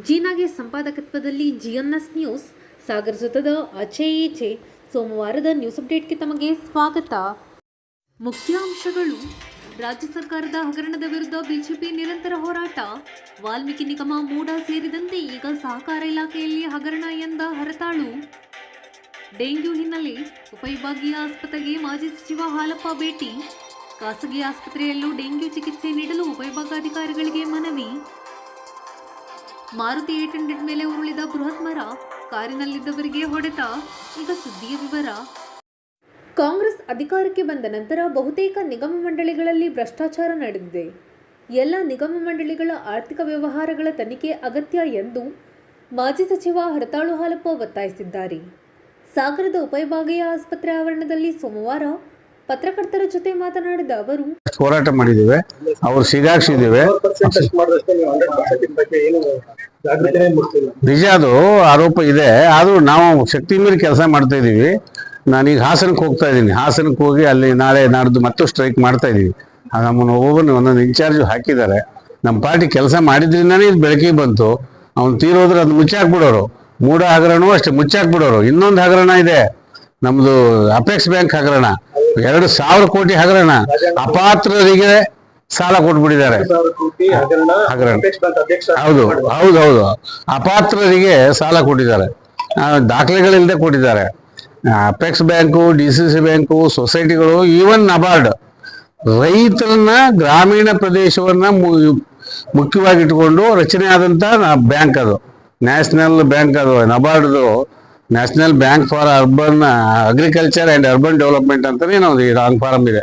ಜೀನಾಗೆ ಸಂಪಾದಕತ್ವದಲ್ಲಿ ಜಿಎನ್ಎಸ್ news Sagar ಜೊತೆದ ಆಚೆ ಈಚೆ ಸೋಮವಾರದ ನ್ಯೂಸ್ ಅಪ್ಡೇಟ್ಗೆ ತಮಗೆ ಸ್ವಾಗತ. ಮುಖ್ಯಾಂಶಗಳು. ರಾಜ್ಯ ಸರ್ಕಾರದ ಹಗರಣದ ವಿರುದ್ಧ ಬಿಜೆಪಿ ನಿರಂತರ ಹೋರಾಟ. ವಾಲ್ಮೀಕಿ ನಿಗಮ, ಮೂಡಾ ಸೇರಿದಂತೆ ಈಗ ಸಹಕಾರ ಇಲಾಖೆಯಲ್ಲಿ ಹಗರಣ ಎಂದ ಹರತಾಳು. ಡೆಂಗ್ಯೂ ಹಿನ್ನೆಲೆ ಉಪವಿಭಾಗೀಯ ಆಸ್ಪತ್ರೆಗೆ ಮಾಜಿ ಸಚಿವ ಹಾಲಪ್ಪ ಭೇಟಿ. ಖಾಸಗಿ ಆಸ್ಪತ್ರೆಯಲ್ಲೂ ಡೆಂಗ್ಯೂ ಚಿಕಿತ್ಸೆ ನೀಡಲು ಉಪವಿಭಾಗಾಧಿಕಾರಿಗಳಿಗೆ ಮನವಿ. ಮಾರುತಿ 800 ಮೇಲೆ ಉರುಳಿದ ಬೃಹತ್ ಮರ, ಕಾರಿನಲ್ಲಿದ್ದವರಿಗೆ ಹೊಡೆತ. ಈಗ ಸುದ್ದಿಯ ವಿವರ. ಕಾಂಗ್ರೆಸ್ ಅಧಿಕಾರಕ್ಕೆ ಬಂದ ನಂತರ ಬಹುತೇಕ ನಿಗಮ ಮಂಡಳಿಗಳಲ್ಲಿ ಭ್ರಷ್ಟಾಚಾರ ನಡೆದಿದೆ. ಎಲ್ಲ ನಿಗಮ ಮಂಡಳಿಗಳ ಆರ್ಥಿಕ ವ್ಯವಹಾರಗಳ ತನಿಖೆ ಅಗತ್ಯ ಎಂದು ಮಾಜಿ ಸಚಿವ ಹರತಾಳು ಹಾಲಪ್ಪ ಒತ್ತಾಯಿಸಿದ್ದಾರೆ. ಸಾಗರದ ಉಪವಿಭಾಗೀಯ ಆಸ್ಪತ್ರೆ ಆವರಣದಲ್ಲಿ ಸೋಮವಾರ ಪತ್ರಕರ್ತರ ಜೊತೆ ಮಾತನಾಡಿದ ಅವರು, ಹೋರಾಟ ಮಾಡಿದ್ದೇವೆ, ಅವ್ರು ಸಿಗಾಕ್ಸಿದ್ದೇವೆ. ನಿಜ, ಅದು ಆರೋಪ ಇದೆ. ಆದ್ರೂ ನಾವು ಶಕ್ತಿ ಮೀರಿ ಕೆಲಸ ಮಾಡ್ತಾ ಇದೀವಿ. ನಾನೀಗ ಹಾಸನಕ್ಕೆ ಹೋಗ್ತಾ ಇದ್ದೀನಿ. ಹಾಸನಕ್ಕೆ ಹೋಗಿ ಅಲ್ಲಿ ನಾಳೆ ನಾಡ್ದು ಮತ್ತು ಸ್ಟ್ರೈಕ್ ಮಾಡ್ತಾ ಇದೀವಿ. ನಮ್ಮನ್ನು ಒಬ್ಬೊಬ್ಬರು ಒಂದೊಂದು ಇನ್ಚಾರ್ಜ್ ಹಾಕಿದ್ದಾರೆ. ನಮ್ಮ ಪಾರ್ಟಿ ಕೆಲಸ ಮಾಡಿದ್ರಿಂದಾನೇ ಇದು ಬೆಳಕಿಗೆ ಬಂತು. ಅವ್ನು ತೀರೋದ್ರೆ ಅದು ಮುಚ್ಚಾಕ್ಬಿಡೋರು. ಮೂಡ ಹಗರಣವೂ ಅಷ್ಟೇ ಮುಚ್ಚಾಕ್ಬಿಡೋರು. ಇನ್ನೊಂದು ಹಗರಣ ಇದೆ, ನಮ್ದು ಅಪೆಕ್ಸ್ ಬ್ಯಾಂಕ್ ಹಗರಣ, 2,000 ಕೋಟಿ ಹಗರಣ. ಅಪಾತ್ರರಿಗೆ ಸಾಲ ಕೊಟ್ಬಿಟ್ಟಿದ್ದಾರೆ. ಹೌದು ಹೌದು ಹೌದು, ಅಪಾತ್ರರಿಗೆ ಸಾಲ ಕೊಟ್ಟಿದ್ದಾರೆ, ದಾಖಲೆಗಳಿಲ್ಲದೆ ಕೊಟ್ಟಿದ್ದಾರೆ. ಅಪೆಕ್ಸ್ ಬ್ಯಾಂಕು, DCC ಬ್ಯಾಂಕು, ಸೊಸೈಟಿಗಳು, ಈವನ್ ನಬಾರ್ಡ್ ರೈತರನ್ನ, ಗ್ರಾಮೀಣ ಪ್ರದೇಶವನ್ನ ಮುಖ್ಯವಾಗಿ ಇಟ್ಕೊಂಡು ರಚನೆ ಆದಂತ ಬ್ಯಾಂಕ್ ಅದು. ನ್ಯಾಷನಲ್ ಬ್ಯಾಂಕ್ ಅದು. ನಬಾರ್ಡ್ದು national bank for urban agriculture and urban development ಅಂತಾನೆ ನಾವು ರಾಂಗ್ ಫಾರಂ ಇದೆ.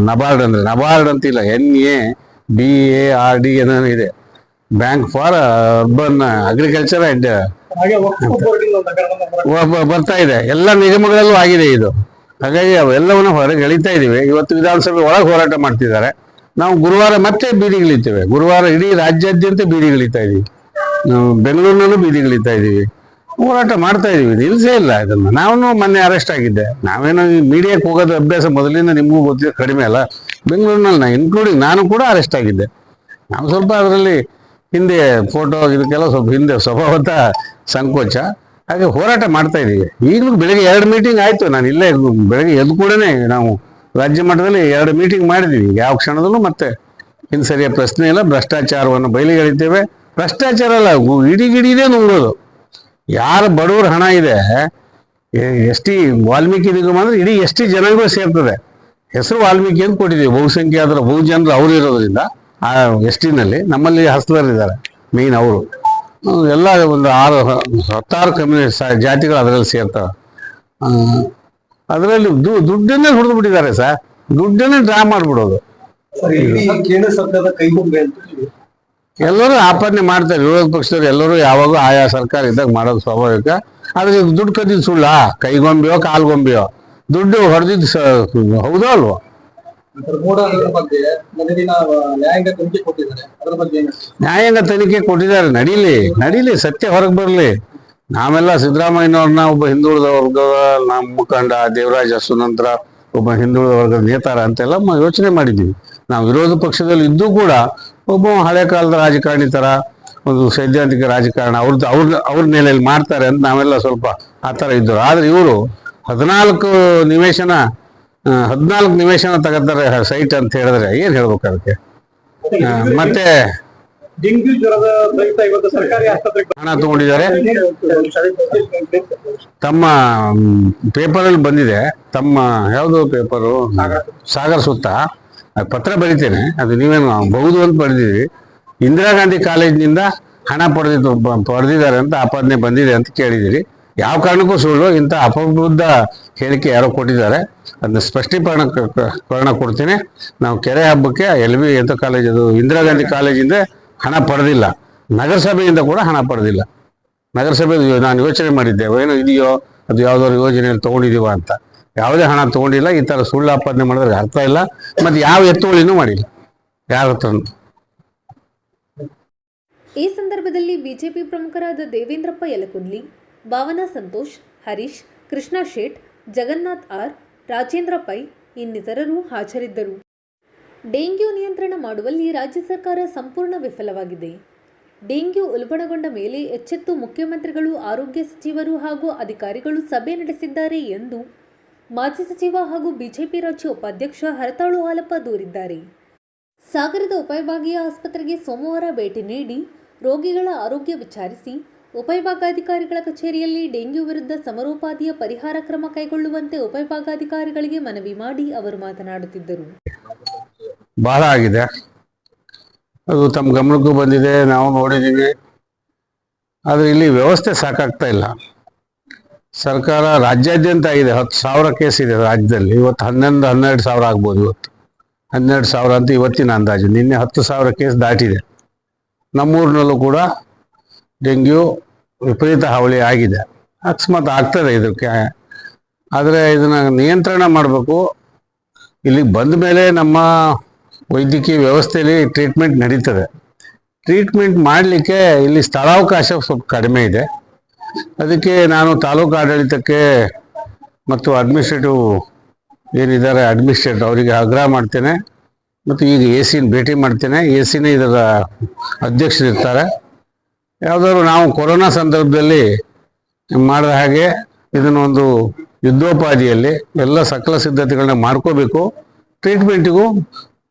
ನಬಾರ್ಡ್ ಅಂದ್ರೆ ನಬಾರ್ಡ್ ಅಂತಿಲ್ಲ, NABARD ಏನೋ ಇದೆ. Bank for urban agriculture and ಬರ್ತಾ ಇದೆ. ಎಲ್ಲ ನಿಗಮಗಳಲ್ಲೂ ಆಗಿದೆ ಇದು. ಹಾಗಾಗಿ ಅವೆಲ್ಲವನ್ನು ಹೊರಗೆ ಎಳಿತಾ ಇದೀವಿ. ಇವತ್ತು ವಿಧಾನಸಭೆ ಒಳಗೆ ಹೋರಾಟ ಮಾಡ್ತಿದ್ದಾರೆ. ನಾವು ಗುರುವಾರ ಮತ್ತೆ ಬೀದಿಗಿಳಿತೇವೆ. ಗುರುವಾರ ಇಡೀ ರಾಜ್ಯಾದ್ಯಂತ ಬೀದಿಗಿಳಿತಾ ಇದೀವಿ. ಬೆಂಗಳೂರಿನಲ್ಲೂ ಬೀದಿಗಿಳಿತಾ ಇದೀವಿ. ಹೋರಾಟ ಮಾಡ್ತಾ ಇದೀವಿ, ನಿಲ್ಸೇ ಇಲ್ಲ ಇದನ್ನ. ನಾನು ಮೊನ್ನೆ ಅರೆಸ್ಟ್ ಆಗಿದ್ದೆ. ನಾವೇನೋ ಈ ಮೀಡಿಯಾಕ್ಕೆ ಹೋಗೋದು ಅಭ್ಯಾಸ ಮೊದಲಿಂದ ನಿಮಗೂ ಗೊತ್ತಿದೆ, ಕಡಿಮೆ ಅಲ್ಲ. ಬೆಂಗಳೂರಿನಲ್ಲಿ ಇನ್ಕ್ಲೂಡಿಂಗ್ ನಾನು ಕೂಡ ಅರೆಸ್ಟ್ ಆಗಿದ್ದೆ. ನಾವು ಸ್ವಲ್ಪ ಅದರಲ್ಲಿ ಹಿಂದೆ ಫೋಟೋ ಇದಕ್ಕೆಲ್ಲ ಸ್ವಲ್ಪ ಹಿಂದೆ ಸ್ವಭಾವತ ಸಂಕೋಚ. ಹಾಗೆ ಹೋರಾಟ ಮಾಡ್ತಾ ಇದೀವಿ. ಈಗಲೂ ಬೆಳಗ್ಗೆ 2 ಮೀಟಿಂಗ್ ಆಯ್ತು. ನಾನು ಇಲ್ಲೇ ಬೆಳಗ್ಗೆ ಎದ್ದು ಕೂಡನೇ ನಾವು ರಾಜ್ಯ ಮಟ್ಟದಲ್ಲಿ 2 ಮೀಟಿಂಗ್ ಮಾಡಿದೀವಿ. ಯಾವ ಕ್ಷಣದಲ್ಲೂ ಮತ್ತೆ ಸರಿಯ ಪ್ರಶ್ನೆ ಇಲ್ಲ. ಭ್ರಷ್ಟಾಚಾರವನ್ನು ಬಯಲಿಗೆಳಿತೇವೆ. ಭ್ರಷ್ಟಾಚಾರ ಅಲ್ಲ, ಇಡಿಗಿಡಿದೇ ನುಂಗೋದು. ಯಾರ ಬಡವ್ರ ಹಣ ಇದೆ, ST ವಾಲ್ಮೀಕಿ ನಿಗಮ ಅಂದ್ರೆ ಇಡೀ ST ಜನಾಂಗ ಸೇರ್ತದೆ. ಹೆಸರು ವಾಲ್ಮೀಕಿ ಅಂತ ಕೊಟ್ಟಿದ್ದೀವಿ. ಬಹುಸಂಖ್ಯಾತರ ಬಹುಜನರು ಅವರು ಇರೋದ್ರಿಂದ ಆ ST-ನಲ್ಲಿ ನಮ್ಮಲ್ಲಿ ಹಸ್ತದಲ್ಲಿದ್ದಾರೆ. ಮೇನ್ ಅವರು ಎಲ್ಲ ಒಂದು 10 ಕಮ್ಯುನಿಸ್ಟ್ ಜಾತಿಗಳು ಅದರಲ್ಲಿ ಸೇರ್ತವೆ. ಅದರಲ್ಲಿ ದುಡ್ಡನ್ನೇ ಹೊಡೆದು ಬಿಟ್ಟಿದ್ದಾರೆ ಸರ್. ದುಡ್ಡನ್ನೇ ಡ್ರಾ ಮಾಡ್ಬಿಡೋದು. ಎಲ್ಲರೂ ಆಪಾದನೆ ಮಾಡ್ತಾರೆ. ವಿರೋಧ ಪಕ್ಷದವರು ಎಲ್ಲರೂ ಯಾವಾಗೂ ಆಯಾ ಸರ್ಕಾರ ಇದ್ದಾಗ ಮಾಡೋದು ಸ್ವಾಭಾವಿಕ. ಆದ್ರೆ ದುಡ್ಡು ಕದ್ದಿದ್ದು ಸುಳ್ಳ? ಕೈಗೊಂಬೆಯೋ ಕಾಲ್ಗೊಂಬೆಯೋ ದುಡ್ಡು ಹೊಡೆದಿದ್ದು ಹೌದೋ ಅಲ್ವೋ? ನ್ಯಾಯಾಂಗ ತನಿಖೆ ಕೊಟ್ಟಿದ್ದಾರೆ. ನಡೀಲಿ, ಸತ್ಯ ಹೊರಗೆ ಬರಲಿ. ನಾವೆಲ್ಲ ಸಿದ್ದರಾಮಯ್ಯನವ್ರನ್ನ ಒಬ್ಬ ಹಿಂದುಳಿದ ವರ್ಗದ ನಮ್ಮ ಮುಖಂಡ, ದೇವರಾಜ ಅರಸು ನಂತರ ಒಬ್ಬ ಹಿಂದುಳಿದ ವರ್ಗದ ನೇತಾರ ಅಂತೆಲ್ಲ ಯೋಚನೆ ಮಾಡಿದ್ದೀವಿ. ನಾವು ವಿರೋಧ ಪಕ್ಷದಲ್ಲಿ ಇದ್ದೂ ಕೂಡ ಒಬ್ಬ ಹಳೆ ಕಾಲದ ರಾಜಕಾರಣಿ ತರ ಒಂದು ಸೈದ್ಧಾಂತಿಕ ರಾಜಕಾರಣ ಅವ್ರ ನೆಲೆಯಲ್ಲಿ ಮಾಡ್ತಾರೆ ಅಂತ ನಾವೆಲ್ಲ ಸ್ವಲ್ಪ ಆ ಥರ ಇದ್ದರು. ಆದ್ರೆ ಇವರು 14 ನಿವೇಶನ ತಗೋತಾರೆ ಸೈಟ್ ಅಂತ ಹೇಳಿದ್ರೆ ಏನ್ ಹೇಳ್ಬೇಕು ಅದಕ್ಕೆ? ಮತ್ತೆ ಡೆಂಗ್ಯೂ ಜ್ವರದ ಇವತ್ತು ಸರ್ಕಾರಿ ಆಸ್ಪತ್ರೆಗೆ ಹಣ ತಗೊಂಡಿದ್ದಾರೆ. ತಮ್ಮ ಪೇಪರಲ್ಲಿ ಬಂದಿದೆ. ತಮ್ಮ ಯಾವುದು ಪೇಪರು, ಸಾಗರ್ ಸುತ್ತ ಪತ್ರ ಬರೀತೇನೆ. ಅದು ನೀವೇನು ಬಹುದು ಅಂತ ಬರೆದಿದ್ವಿ. ಇಂದಿರಾ ಗಾಂಧಿ ಕಾಲೇಜಿನಿಂದ ಹಣ ಪಡೆದಿದ್ದಾರೆ ಅಂತ ಆಪಾದನೆ ಬಂದಿದೆ ಅಂತ ಕೇಳಿದಿರಿ. ಯಾವ ಕಾರಣಕ್ಕೂ ಸುಳ್ಳು. ಇಂಥ ಅಪಬುದ್ಧ ಹೇಳಿಕೆ ಯಾರೋ ಕೊಟ್ಟಿದ್ದಾರೆ. ಅದನ್ನ ಸ್ಪಷ್ಟೀಕರಣ ಕೊಡ್ತೀನಿ. ನಾವು ಕೆರೆ ಹಬ್ಬಕ್ಕೆ LV ಎಂತ ಕಾಲೇಜ್, ಅದು ಇಂದಿರಾ ಗಾಂಧಿ ಕಾಲೇಜಿಂದ ಹಣ ಪಡೆದಿಲ್ಲ. ನಗರಸಭೆಯಿಂದ ಕೂಡ ಹಣ ಪಡೆದಿಲ್ಲ. ನಗರಸಭೆ ನಾನು ಯೋಚನೆ ಮಾಡಿದ್ದೆ, ಏನೋ ಇದೆಯೋ ಅದು ಯಾವ್ದಾದ್ರು ಯೋಜನೆಯಲ್ಲಿ ತಗೊಂಡಿದೀವ ಅಂತ. ಯಾವುದೇ ಹಣ ತಗೊಂಡಿಲ್ಲ. ಈ ತರ ಸುಳ್ಳು ಆಪಾದನೆ ಮಾಡಿದ್ರೆ ಅರ್ಥ ಇಲ್ಲ. ಮತ್ತೆ ಯಾವ ಎತ್ತುವಳಿನೂ ಮಾಡಿಲ್ಲ ಯಾರ ಹತ್ರ. ಈ ಸಂದರ್ಭದಲ್ಲಿ ಬಿಜೆಪಿ ಪ್ರಮುಖರಾದ ದೇವೇಂದ್ರಪ್ಪ ಯಲಕುಂದ್ಲಿ, ಭಾವನಾ ಸಂತೋಷ್, ಹರೀಶ್, ಕೃಷ್ಣ ಶೇಟ್, ಜಗನ್ನಾಥ್ R, ರಾಜೇಂದ್ರ ಪೈ ಇನ್ನಿತರರು ಹಾಜರಿದ್ದರು. ಡೆಂಗ್ಯೂ ನಿಯಂತ್ರಣ ಮಾಡುವಲ್ಲಿ ರಾಜ್ಯ ಸರ್ಕಾರ ಸಂಪೂರ್ಣ ವಿಫಲವಾಗಿದೆ. ಡೆಂಗ್ಯೂ ಉಲ್ಬಣಗೊಂಡ ಮೇಲೆ ಎಚ್ಚೆತ್ತು ಮುಖ್ಯಮಂತ್ರಿಗಳು, ಆರೋಗ್ಯ ಸಚಿವರು ಹಾಗೂ ಅಧಿಕಾರಿಗಳು ಸಭೆ ನಡೆಸಿದ್ದಾರೆ ಎಂದು ಮಾಜಿ ಸಚಿವ ಹಾಗೂ ಬಿಜೆಪಿ ರಾಜ್ಯ ಉಪಾಧ್ಯಕ್ಷ ಹರತಾಳು ಹಾಲಪ್ಪ ದೂರಿದ್ದಾರೆ. ಸಾಗರದ ಉಪವಿಭಾಗೀಯ ಆಸ್ಪತ್ರೆಗೆ ಸೋಮವಾರ ಭೇಟಿ ನೀಡಿ ರೋಗಿಗಳ ಆರೋಗ್ಯ ವಿಚಾರಿಸಿ ಉಪವಿಭಾಗಾಧಿಕಾರಿಗಳ ಕಚೇರಿಯಲ್ಲಿ ಡೆಂಗ್ಯೂ ವಿರುದ್ಧ ಸಮರೋಪಾದಿಯ ಪರಿಹಾರ ಕ್ರಮ ಕೈಗೊಳ್ಳುವಂತೆ ಉಪವಿಭಾಗಾಧಿಕಾರಿಗಳಿಗೆ ಮನವಿ ಮಾಡಿ ಅವರು ಮಾತನಾಡುತ್ತಿದ್ದರು. ಬಹಳ ಆಗಿದೆ, ಅದು ತಮ್ಮ ಗಮನಕ್ಕೂ ಬಂದಿದೆ, ನಾವು ನೋಡಿದ್ದೀವಿ. ಆದರೆ ಇಲ್ಲಿ ವ್ಯವಸ್ಥೆ ಸಾಕಾಗ್ತಾ ಇಲ್ಲ. ಸರ್ಕಾರ ರಾಜ್ಯಾದ್ಯಂತ ಆಗಿದೆ, 10,000 ಕೇಸ್ ಇದೆ ರಾಜ್ಯದಲ್ಲಿ. ಇವತ್ತು 11-12 ಸಾವಿರ ಆಗ್ಬೋದು. ಇವತ್ತು 12 ಸಾವಿರ ಅಂತ ಇವತ್ತಿನ ಅಂದಾಜು. ನಿನ್ನೆ 10,000 ಕೇಸ್ ದಾಟಿದೆ. ನಮ್ಮೂರಿನಲ್ಲೂ ಕೂಡ ಡೆಂಗ್ಯೂ ವಿಪರೀತ ಹಾವಳಿ ಆಗಿದೆ. ಅಕಸ್ಮಾತ್ ಆಗ್ತದೆ ಇದಕ್ಕೆ, ಆದರೆ ಇದನ್ನು ನಿಯಂತ್ರಣ ಮಾಡಬೇಕು. ಇಲ್ಲಿಗೆ ಬಂದ ಮೇಲೆ ನಮ್ಮ ವೈದ್ಯಕೀಯ ವ್ಯವಸ್ಥೆಯಲ್ಲಿ ಟ್ರೀಟ್ಮೆಂಟ್ ನಡೀತದೆ. ಟ್ರೀಟ್ಮೆಂಟ್ ಮಾಡಲಿಕ್ಕೆ ಇಲ್ಲಿ ಸ್ಥಳಾವಕಾಶ ಸ್ವಲ್ಪ ಕಡಿಮೆ ಇದೆ. ಅದಕ್ಕೆ ನಾನು ತಾಲೂಕು ಆಡಳಿತಕ್ಕೆ ಮತ್ತು ಅಡ್ಮಿನಿಸ್ಟ್ರೇಟಿವ್ ಏನಿದ್ದಾರೆ ಅಡ್ಮಿನಿಸ್ಟ್ರೇಟಿವ್ ಅವರಿಗೆ ಆಗ್ರಹ ಮಾಡ್ತೇನೆ. ಮತ್ತು ಈಗ AC ಭೇಟಿ ಮಾಡ್ತೇನೆ. AC ಇದರ ಅಧ್ಯಕ್ಷರಿರ್ತಾರೆ. ಯಾವುದಾದ್ರು ನಾವು ಕೊರೋನಾ ಸಂದರ್ಭದಲ್ಲಿ ಮಾಡಿದ ಹಾಗೆ ಇದನ್ನೊಂದು ಯುದ್ಧೋಪಾದಿಯಲ್ಲಿ ಎಲ್ಲ ಸಕಲ ಸಿದ್ಧತೆಗಳನ್ನ ಮಾಡ್ಕೋಬೇಕು. ಟ್ರೀಟ್ಮೆಂಟಿಗೂ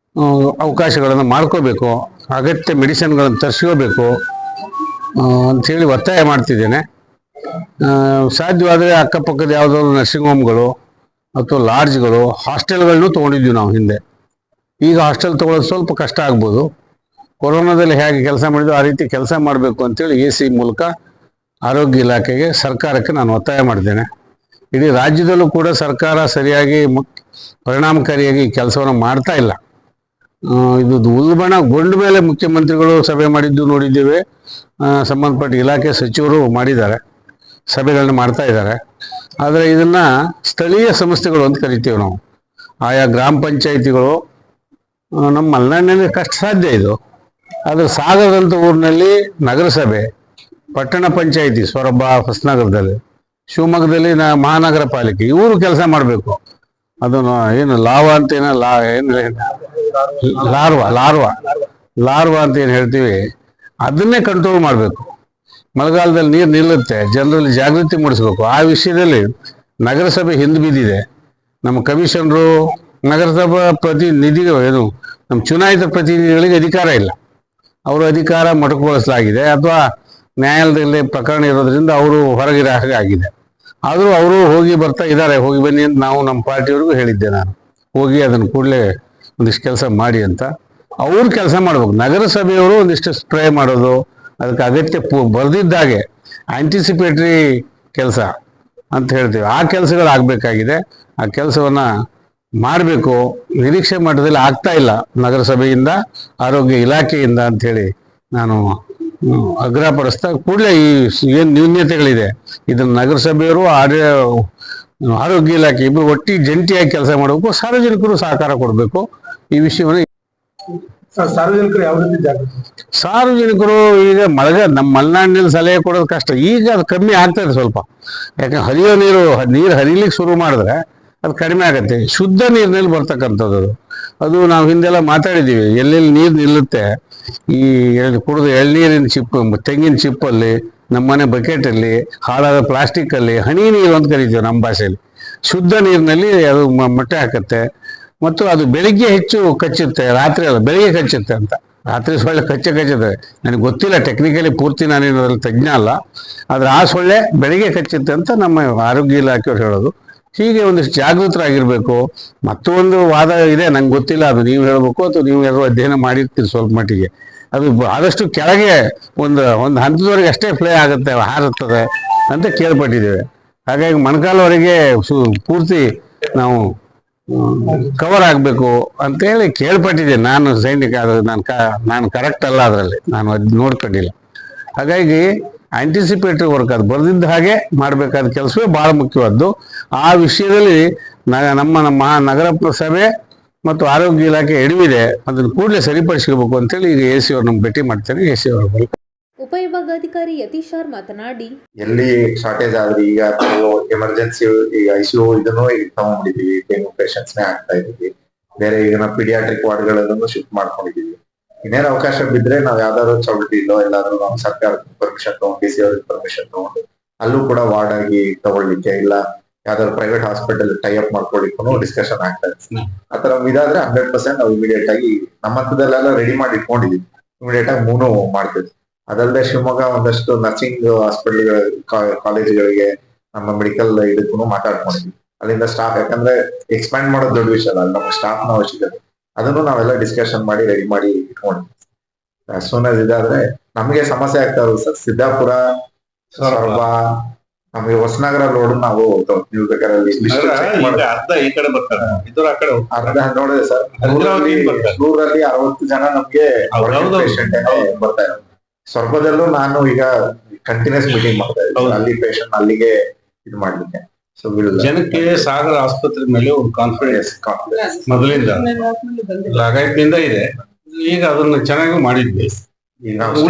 ಅವಕಾಶಗಳನ್ನು ಮಾಡ್ಕೋಬೇಕು. ಅಗತ್ಯ ಮೆಡಿಸಿನ್ಗಳನ್ನು ತರಿಸ್ಕೋಬೇಕು ಅಂಥೇಳಿ ಒತ್ತಾಯ ಮಾಡ್ತಿದ್ದೇನೆ. ಸಾಧ್ಯವಾದರೆ ಅಕ್ಕಪಕ್ಕದ ಯಾವುದಾದ್ರು ನರ್ಸಿಂಗ್ ಹೋಮ್ಗಳು ಅಥವಾ ಲಾಡ್ಜ್ಗಳು, ಹಾಸ್ಟೆಲ್ಗಳನ್ನೂ ತೊಗೊಂಡಿದ್ವಿ ನಾವು ಹಿಂದೆ. ಈಗ ಹಾಸ್ಟೆಲ್ ತೊಗೊಳ್ಳೋದು ಸ್ವಲ್ಪ ಕಷ್ಟ ಆಗ್ಬೋದು. ಕೊರೋನಾದಲ್ಲಿ ಹೇಗೆ ಕೆಲಸ ಮಾಡಿದ್ವಿ ಆ ರೀತಿ ಕೆಲಸ ಮಾಡಬೇಕು ಅಂತೇಳಿ AC ಮೂಲಕ ಆರೋಗ್ಯ ಇಲಾಖೆಗೆ, ಸರ್ಕಾರಕ್ಕೆ ನಾನು ಒತ್ತಾಯ ಮಾಡಿದ್ದೇನೆ. ಇಡೀ ರಾಜ್ಯದಲ್ಲೂ ಕೂಡ ಸರ್ಕಾರ ಸರಿಯಾಗಿ ಪರಿಣಾಮಕಾರಿಯಾಗಿ ಕೆಲಸವನ್ನು ಮಾಡ್ತಾ ಇಲ್ಲ. ಇದು ಉಲ್ಬಣಗೊಂಡ ಮೇಲೆ ಮುಖ್ಯಮಂತ್ರಿಗಳು ಸಭೆ ಮಾಡಿದ್ದು ನೋಡಿದ್ದೇವೆ. ಸಂಬಂಧಪಟ್ಟ ಇಲಾಖೆ ಸಚಿವರು ಮಾಡಿದ್ದಾರೆ, ಸಭೆಗಳನ್ನ ಮಾಡ್ತಾ ಇದ್ದಾರೆ. ಆದರೆ ಇದನ್ನು ಸ್ಥಳೀಯ ಸಂಸ್ಥೆಗಳು ಅಂತ ಕರಿತೀವಿ ನಾವು. ಆಯಾ ಗ್ರಾಮ ಪಂಚಾಯಿತಿಗಳು ನಮ್ಮ ಮಲೆನಾಡಿನಲ್ಲಿ ಕಷ್ಟ ಸಾಧ್ಯ ಇದು. ಆದರೆ ಸಾಗರದಂಥ ಊರಿನಲ್ಲಿ ನಗರಸಭೆ, ಪಟ್ಟಣ ಪಂಚಾಯಿತಿ ಸೊರಬ, ಹೊಸನಗರದಲ್ಲಿ, ಶಿವಮೊಗ್ಗದಲ್ಲಿ ಮಹಾನಗರ ಪಾಲಿಕೆ ಇವರು ಕೆಲಸ ಮಾಡಬೇಕು. ಅದನ್ನು ಏನು ಲಾರ್ವಾ ಅಂತ ಅಂತ ಏನು ಹೇಳ್ತೀವಿ, ಅದನ್ನೇ ಕಂಟ್ರೋಲ್ ಮಾಡಬೇಕು. ಮಳೆಗಾಲದಲ್ಲಿ ನೀರು ನಿಲ್ಲುತ್ತೆ, ಜನರಲ್ಲಿ ಜಾಗೃತಿ ಮೂಡಿಸ್ಬೇಕು. ಆ ವಿಷಯದಲ್ಲಿ ನಗರಸಭೆ ಹಿಂದೆ ಬಿದ್ದಿದೆ. ನಮ್ಮ ಕಮಿಷನರು, ನಗರಸಭಾ ಪ್ರತಿನಿಧಿ ಏನು ನಮ್ಮ ಚುನಾಯಿತ ಪ್ರತಿನಿಧಿಗಳಿಗೆ ಅಧಿಕಾರ ಇಲ್ಲ. ಅವರ ಅಧಿಕಾರ ಮೊಟಕುಗೊಳಿಸಲಾಗಿದೆ, ಅಥವಾ ನ್ಯಾಯಾಲಯದಲ್ಲಿ ಪ್ರಕರಣ ಇರೋದ್ರಿಂದ ಅವರು ಹೊರಗಿರೋ ಹಾಗೆ ಆಗಿದೆ. ಆದರೂ ಅವರು ಹೋಗಿ ಬರ್ತಾ ಇದ್ದಾರೆ. ಹೋಗಿ ಬನ್ನಿ ಅಂತ ನಾವು ನಮ್ಮ ಪಾರ್ಟಿಯವ್ರಿಗೂ ಹೇಳಿದ್ದೆ. ನಾನು ಹೋಗಿ ಅದನ್ನು ಕೂಡಲೇ ಒಂದಿಷ್ಟು ಕೆಲಸ ಮಾಡಿ ಅಂತ ಅವ್ರು ಕೆಲಸ ಮಾಡ್ಬೇಕು. ನಗರಸಭೆಯವರು ಒಂದಿಷ್ಟು ಸ್ಪ್ರೇ ಮಾಡೋದು, ಅದಕ್ಕೆ ಅಗತ್ಯ ಬರೆದಿದ್ದಾಗೆ ಆಂಟಿಸಿಪೇಟ್ರಿ ಕೆಲಸ ಅಂತ ಹೇಳ್ತೀವಿ, ಆ ಕೆಲಸಗಳಾಗಬೇಕಾಗಿದೆ. ಆ ಕೆಲಸವನ್ನು ಮಾಡಬೇಕು. ನಿರೀಕ್ಷೆ ಮಟ್ಟದಲ್ಲಿ ಆಗ್ತಾ ಇಲ್ಲ ನಗರಸಭೆಯಿಂದ, ಆರೋಗ್ಯ ಇಲಾಖೆಯಿಂದ ಅಂಥೇಳಿ ನಾನು ಆಗ್ರಹಪಡಿಸ್ತಾ, ಕೂಡಲೇ ಈ ಏನು ನ್ಯೂನ್ಯತೆಗಳಿದೆ ಇದನ್ನು ನಗರಸಭೆಯವರು ಆರೋಗ್ಯ ಇಲಾಖೆ ಇಬ್ಬರು ಒಟ್ಟಿಗೆ ಜಂಟಿಯಾಗಿ ಕೆಲಸ ಮಾಡಬೇಕು. ಸಾರ್ವಜನಿಕರು ಸಹಕಾರ ಕೊಡಬೇಕು. ಈ ವಿಷಯವನ್ನು ಸಾರ್ವಜನಿಕರು ಯಾವ ರೀತಿ ಜಾಗೃತಿ? ಸಾರ್ವಜನಿಕರು ಈಗ ನಮ್ಮ ಮಲೆನಾಡಿನಲ್ಲಿ ಸಲಹೆ ಕೊಡೋದು ಕಷ್ಟ. ಈಗ ಅದು ಕಮ್ಮಿ ಆಗ್ತದೆ ಸ್ವಲ್ಪ. ಯಾಕಂದ್ರೆ ಹರಿಯೋ ನೀರು ಹರಿಲಿಕ್ಕೆ ಶುರು ಮಾಡಿದ್ರೆ ಅದು ಕಡಿಮೆ ಆಗುತ್ತೆ. ಶುದ್ಧ ನೀರಿನಲ್ಲಿ ಬರ್ತಕ್ಕಂಥದ್ದು ಅದು ನಾವು ಹಿಂದೆಲ್ಲ ಮಾತಾಡಿದ್ದೀವಿ. ಎಲ್ಲೆಲ್ಲಿ ನೀರು ನಿಲ್ಲುತ್ತೆ, ಈ ಕುಡಿದು ಎಳ್ನೀರಿನ ಚಿಪ್ಪು, ತೆಂಗಿನ ಚಿಪ್ಪಲ್ಲಿ, ನಮ್ಮನೆ ಬಕೆಟಲ್ಲಿ, ಹಾಳಾದ ಪ್ಲಾಸ್ಟಿಕ್ಕಲ್ಲಿ ಹನಿ ನೀರು ಅಂತ ಕರಿತೀವಿ ನಮ್ಮ ಭಾಷೆಯಲ್ಲಿ. ಶುದ್ಧ ನೀರಿನಲ್ಲಿ ಅದು ಮೊಟ್ಟೆ ಹಾಕುತ್ತೆ. ಮತ್ತು ಅದು ಬೆಳಿಗ್ಗೆ ಹೆಚ್ಚು ಕಚ್ಚುತ್ತೆ, ರಾತ್ರಿ ಅಲ್ಲ ಬೆಳಿಗ್ಗೆ ಕಚ್ಚುತ್ತೆ ಅಂತ. ರಾತ್ರಿ ಸೊಳ್ಳೆ ಕಚ್ಚುತ್ತೆ. ನನಗೆ ಗೊತ್ತಿಲ್ಲ, ಟೆಕ್ನಿಕಲಿ ಪೂರ್ತಿ ನಾನೇನು ಅದ್ರಲ್ಲಿ ತಜ್ಞ ಅಲ್ಲ. ಆದರೆ ಆ ಸೊಳ್ಳೆ ಬೆಳಿಗ್ಗೆ ಕಚ್ಚುತ್ತೆ ಅಂತ ನಮ್ಮ ಆರೋಗ್ಯ ಇಲಾಖೆಯವ್ರು ಹೇಳೋದು. ಹೀಗೆ ಒಂದಿಷ್ಟು ಜಾಗೃತರಾಗಿರ್ಬೇಕು. ಮತ್ತೊಂದು ವಾದ ಇದೆ, ನಂಗೆ ಗೊತ್ತಿಲ್ಲ, ಅದು ನೀವು ಹೇಳಬೇಕು ಅಥವಾ ನೀವು ಯಾರು ಅಧ್ಯಯನ ಮಾಡಿರ್ತೀರಿ ಸ್ವಲ್ಪ ಮಟ್ಟಿಗೆ. ಅದು ಆದಷ್ಟು ಕೆಳಗೆ ಒಂದು ಹಂತದವರೆಗೆ ಅಷ್ಟೇ ಫ್ಲೇ ಆಗುತ್ತೆ, ಹಾರುತ್ತದೆ ಅಂತ ಕೇಳ್ಪಟ್ಟಿದ್ದೇವೆ. ಹಾಗಾಗಿ ಮೊಣಕಾಲವರೆಗೆ ಪೂರ್ತಿ ನಾವು ಕವರ್ ಆಗಬೇಕು ಅಂತೇಳಿ ಕೇಳ್ಪಟ್ಟಿದ್ದೇನೆ. ನಾನು ಸೈನಿಕ, ಅದು ನಾನು ಕರೆಕ್ಟ್ ಅಲ್ಲ, ಅದರಲ್ಲಿ ನಾನು ಅದು ನೋಡ್ಕೊಂಡಿಲ್ಲ. ಹಾಗಾಗಿ ಆಂಟಿಸಿಪೇಟರಿ ವರ್ಕ್, ಅದು ಬರೆದಿದ್ದ ಹಾಗೆ ಮಾಡಬೇಕಾದ ಕೆಲಸವೇ ಭಾಳ ಮುಖ್ಯವಾದ್ದು. ಆ ವಿಷಯದಲ್ಲಿ ನಮ್ಮ ನಗರ ಸಭೆ ಮತ್ತು ಆರೋಗ್ಯ ಇಲಾಖೆ ಎಡವಿದೆ, ಅದನ್ನು ಕೂಡಲೇ ಸರಿಪಡಿಸ್ಕೋಬೇಕು ಅಂತೇಳಿ ಈಗ AC ಅವ್ರು ನಮ್ಗೆ ಭೇಟಿ ಮಾಡ್ತಾರೆ. AC ಅವರು ಉಪವಿಭಾಗಾಧಿಕಾರಿ ಯತೀಶ್ ಆರ್ ಮಾತನಾಡಿ, ಎಲ್ಲಿ ಶಾರ್ಟೇಜ್ ಆದ್ರೆ ಈಗ ಎಮರ್ಜೆನ್ಸಿ, ಈಗ ICU ಇದನ್ನು ಈಗ ತಗೊಂಡಿದೀವಿ, ಡೆಂಗ್ಯೂ ಪೇಷಂಟ್ಸ್ ನೇ ಆಗ್ತಾ ಇದೀವಿ. ಬೇರೆ ಈಗ ನಾವು ಪೀಡಿಯಾಟ್ರಿಕ್ ವಾರ್ಡ್ಗಳಲ್ಲೂ ಶಿಫ್ಟ್ ಮಾಡ್ಕೊಂಡಿದೀವಿ. ಇನ್ನೇನು ಅವಕಾಶ ಬಿದ್ರೆ ನಾವ್ ಯಾವ್ದಾದ್ರು ಚೌಲ್ಟಿಲೋ ಎಲ್ಲಾದ್ರೂ ನಾವು ಸರ್ಕಾರ ಪರ್ಮಿಷನ್ ತಗೊಂಡು ಡಿ ಸಿ ಅವ್ರಿಗೆ ಪರ್ಮಿಷನ್ ತಗೊಂಡು ಅಲ್ಲೂ ಕೂಡ ವಾರ್ಡ್ ಆಗಿ ತಗೊಳ್ಳಿಕ್ಕೆ ಇಲ್ಲ ಯಾವ್ದಾದ್ರು ಪ್ರೈವೇಟ್ ಹಾಸ್ಪಿಟಲ್ ಟೈ ಅಪ್ ಮಾಡ್ಕೊಳ್ಳಿಕ್ಕೂ ಡಿಸ್ಕಷನ್ ಆಗ್ತಾ ಇದೆ. ಆತರ ಇದಾದ್ರೆ 100% ನಾವು ಇಮಿಡಿಯೇಟ್ ಆಗಿ ನಮ್ಮ ಹಂತದಲ್ಲೆಲ್ಲ ರೆಡಿ ಮಾಡಿ ಇಟ್ಕೊಂಡಿದೀವಿ. ಇಮಿಡಿಯೇಟ್ ಆಗಿ ಮೂನು ಮಾಡ್ತಿದ್ವಿ. ಅದಲ್ಲದೆ ಶಿವಮೊಗ್ಗ ಒಂದಷ್ಟು ನರ್ಸಿಂಗ್ ಹಾಸ್ಪಿಟಲ್ ಕಾಲೇಜುಗಳಿಗೆ ನಮ್ಮ ಮೆಡಿಕಲ್ ಇದಕ್ಕೂ ಮಾತಾಡ್ಕೊಂಡಿದ್ವಿ. ಅಲ್ಲಿಂದ ಸ್ಟಾಫ್, ಯಾಕಂದ್ರೆ ಎಕ್ಸ್ಪ್ಯಾಂಡ್ ಮಾಡೋದು ದೊಡ್ಡ ವಿಷಯ ಅಲ್ಲ, ನಮ್ಮ ಸ್ಟಾಫ್ ನ ಅವಶ್ಯಕತೆ, ಅದನ್ನು ನಾವೆಲ್ಲ ಡಿಸ್ಕಷನ್ ಮಾಡಿ ರೆಡಿ ಮಾಡಿ ಇಟ್ಕೊಂಡಿದ್ವಿ. ಸೂನ್ ಆಸ್ ಇದಾದ್ರೆ ನಮ್ಗೆ ಸಮಸ್ಯೆ ಆಗ್ತಾ ಇರೋದು ಸರ್, ಸಿದ್ದಾಪುರ, ಸೊರಬ, ನಮಗೆ ಹೊಸನಗರ ರೋಡ್ ನಾವು ನೀವು ಬೇಕಾದ್ರೆ ಅರ್ಧ ಈ ಕಡೆ ಬರ್ತಾರೆ, ಇದ್ರ ಆ ಕಡೆ ಅರ್ಧ ನೋಡಿದೆ ಸರ್. 100ರಲ್ಲಿ 60 ಜನ ನಮ್ಗೆ ಪೇಷಂಟ್ ಬರ್ತಾ ಇರೋದು. ಸೊರಬದಲ್ಲೂ ನಾನು ಈಗ ಕಂಟಿನ್ಯೂಸ್ ಮೀಟಿಂಗ್ ಮಾಡ್ತಾ ಇದ್ದೀನಿ, ಅಲ್ಲಿ ಪೇಷಂಟ್ ಅಲ್ಲಿಗೆ ಇದು ಮಾಡ್ಲಿಕ್ಕೆ. ಸೊ ಜನಕ್ಕೆ ಸಾಗರ ಆಸ್ಪತ್ರೆ ಮೇಲೆ ಒಂದು ಕಾನ್ಫಿಡೆನ್ಸ್ ಮೊದಲಿಂದ ಲಾಗಾಯತ್ನಿಂದ ಇದೆ. ಈಗ ಅದನ್ನ ಚೆನ್ನಾಗಿ ಮಾಡಿದ್ವಿ. ಈಗ ನಾವು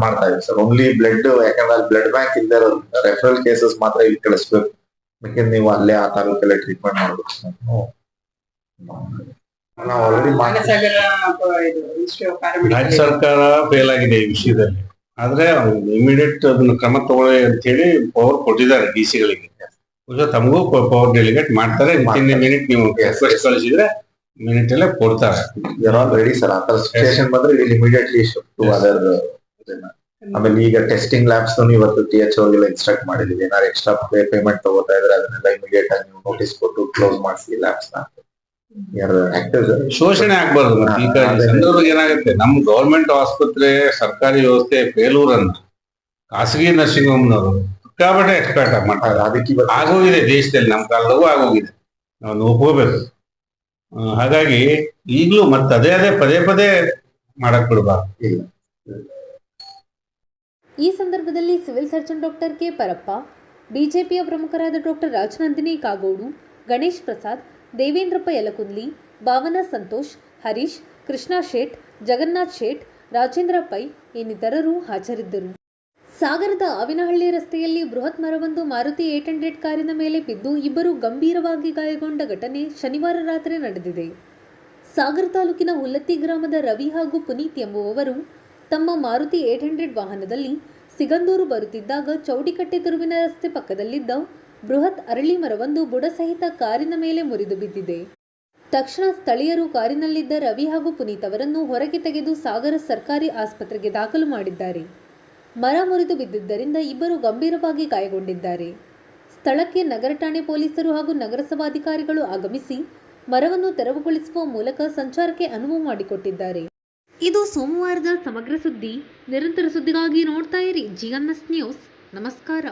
ಮಾಡ್ತಾ ಇದ್ದೀವಿ ಸರ್. ಓನ್ಲಿ ಬ್ಲಡ್, ಯಾಕಂದ್ರೆ ಅಲ್ಲಿ ಬ್ಲಡ್ ಬ್ಯಾಂಕ್ ಇಲ್ಲದೆ ಇರೋದು, ರೆಫರಲ್ ಕೇಸಸ್ ಮಾತ್ರ ಇಲ್ಲಿ ಕಳಿಸ್ಬೇಕು. ಯಾಕಂದ್ರೆ ನೀವು ಅಲ್ಲೇ ಆ ತಾಲೂಕಲ್ಲೇ ಟ್ರೀಟ್ಮೆಂಟ್ ಮಾಡ್ಬೇಕು. ನಾವು ಆಲ್ರೆಡಿ ರಾಜ್ಯ ಸರ್ಕಾರ ಫೇಲ್ ಆಗಿದೆ ಈ ವಿಷಯದಲ್ಲಿ. ಆದ್ರೆ ಇಮಿಡಿಯೇಟ್ ಅದನ್ನ ಕ್ರಮ ತಗೊಳ್ಳಿ ಅಂತ ಹೇಳಿ ಪವರ್ ಕೊಟ್ಟಿದ್ದಾರೆ ಡಿ ಸಿಗಳಿಗೆ. ತಮಗೂ ಪವರ್ ಡೆಲಿಗೇಟ್ ಮಾಡ್ತಾರೆ. ಮಿನಿಟ್ ನೀವು ರಿಕ್ವೆಸ್ಟ್ ಕಳಿಸಿದ್ರೆ ಮಿನಿಟ್ ಅಲ್ಲೇ ಕೊಡ್ತಾರೆ. Ready sir. ಆ ತರ ಸಿಚುಯೇಷನ್ ಬಂದ್ರೆ ಇಲ್ಲಿ ಇಮಿಡಿಯೇಟ್ಲಿ ಶಿಫ್ಟ್ ಟು ಅದರ್. ಆಮೇಲೆ ಈಗ ಟೆಸ್ಟಿಂಗ್ ಲ್ಯಾಬ್ಸ್ ಇವತ್ತು THO ಗೆಲ್ಲ ಇನ್ಸ್ಟ್ರಕ್ಟ್ ಮಾಡಿದೀವಿ. ಏನಾದ್ರು ಎಕ್ಸ್ಟ್ರಾ ಪೇಮೆಂಟ್ ತಗೋತಾ ಇದ್ರೆ ಅದನ್ನೆಲ್ಲ ಇಮಿಡಿಯೇಟ್ ಆಗಿ ನೀವು ನೋಟಿಸ್ ಕೊಟ್ಟು ಕ್ಲೋಸ್ ಮಾಡಿಸಿ ಲ್ಯಾಬ್ಸ್ ನ. ಶೋಷಣೆ ಆಗ್ಬಾರ್ದು. ಈಗ ಸಂದರ್ಭದಲ್ಲಿ ಏನಾಗುತ್ತೆ, ನಮ್ಮ ಗವರ್ಮೆಂಟ್ ಆಸ್ಪತ್ರೆ ಸರ್ಕಾರಿ ವ್ಯವಸ್ಥೆ ಫೇಲೂರ್ ಅನ್ನ ಖಾಸಗಿ ನರ್ಸಿಂಗ್ ಹೋಮ್ನವರು ಸಿಕ್ಕಾಪಟ್ಟೆ ಎಕ್ಸ್ಪರ್ಟ್ ಮಾಡ್ತಾರೆ. ಅದಕ್ಕೆ ಆಗೋಗಿದೆ ದೇಶದಲ್ಲಿ, ನಮ್ಮ ಕಾಲದಾಗೂ ಆಗೋಗಿದೆ, ನಾವು ಒಪ್ಕೋಬೇಕು. ಹಾಗಾಗಿ ಈಗಲೂ ಮತ್ತೆ ಅದೇ ಪದೇ ಮಾಡಕ್ ಬಿಡಬಾರ್ದು. ಇಲ್ಲ. ಈ ಸಂದರ್ಭದಲ್ಲಿ civil surgeon doctor K Parappa, ಬಿಜೆಪಿಯ ಪ್ರಮುಖರಾದ ಡಾಕ್ಟರ್ ರಾಜನಂದಿನಿ ಕಾಗೋಡು, ಗಣೇಶ್ ಪ್ರಸಾದ್, ದೇವೇಂದ್ರಪ್ಪ ಯಲಕುಂದ್ಲಿ, ಭಾವನಾ ಸಂತೋಷ್, ಹರೀಶ್, ಕೃಷ್ಣ ಶೇಟ್, ಜಗನ್ನಾಥ್ ಶೇಟ್, ರಾಜೇಂದ್ರ ಪೈ ಇನ್ನಿತರರು ಹಾಜರಿದ್ದರು. ಸಾಗರದ ಆವಿನಹಳ್ಳಿ ರಸ್ತೆಯಲ್ಲಿ ಬೃಹತ್ ಮರವೊಂದು ಮಾರುತಿ 800 ಕಾರಿನ ಮೇಲೆ ಬಿದ್ದು ಇಬ್ಬರು ಗಂಭೀರವಾಗಿ ಗಾಯಗೊಂಡ ಘಟನೆ ಶನಿವಾರ ರಾತ್ರಿ ನಡೆದಿದೆ. ಸಾಗರ ತಾಲೂಕಿನ ಹುಲ್ಲತ್ತಿ ಗ್ರಾಮದ ರವಿ ಹಾಗೂ ಪುನೀತ್ ಎಂಬುವವರು ತಮ್ಮ ಮಾರುತಿ 800 ವಾಹನದಲ್ಲಿ ಸಿಗಂದೂರು ಬರುತ್ತಿದ್ದಾಗ ಚೌಡಿಕಟ್ಟೆ ತಿರುವಿನ ರಸ್ತೆ ಪಕ್ಕದಲ್ಲಿದ್ದ ಬೃಹತ್ ಅರಳಿ ಮರವೊಂದು ಬುಡಸಹಿತ ಕಾರಿನ ಮೇಲೆ ಮುರಿದು ಬಿದ್ದಿದೆ. ತಕ್ಷಣ ಸ್ಥಳೀಯರು ಕಾರಿನಲ್ಲಿದ್ದ ರವಿ ಹಾಗೂ ಪುನೀತ್ ಅವರನ್ನು ಹೊರಗೆ ತೆಗೆದು ಸಾಗರ ಸರ್ಕಾರಿ ಆಸ್ಪತ್ರೆಗೆ ದಾಖಲು ಮಾಡಿದ್ದಾರೆ. ಮರ ಮುರಿದು ಬಿದ್ದಿದ್ದರಿಂದ ಇಬ್ಬರು ಗಂಭೀರವಾಗಿ ಗಾಯಗೊಂಡಿದ್ದಾರೆ. ಸ್ಥಳಕ್ಕೆ ನಗರ ಠಾಣೆ ಪೊಲೀಸರು ಹಾಗೂ ನಗರಸಭಾಧಿಕಾರಿಗಳು ಆಗಮಿಸಿ ಮರವನ್ನು ತೆರವುಗೊಳಿಸುವ ಮೂಲಕ ಸಂಚಾರಕ್ಕೆ ಅನುವು ಮಾಡಿಕೊಟ್ಟಿದ್ದಾರೆ. ಇದು ಸೋಮವಾರದ ಸಮಗ್ರ ಸುದ್ದಿ. ನಿರಂತರ ಸುದ್ದಿಗಾಗಿ ನೋಡ್ತಾ ಇರಿ GNS ನ್ಯೂಸ್. ನಮಸ್ಕಾರ.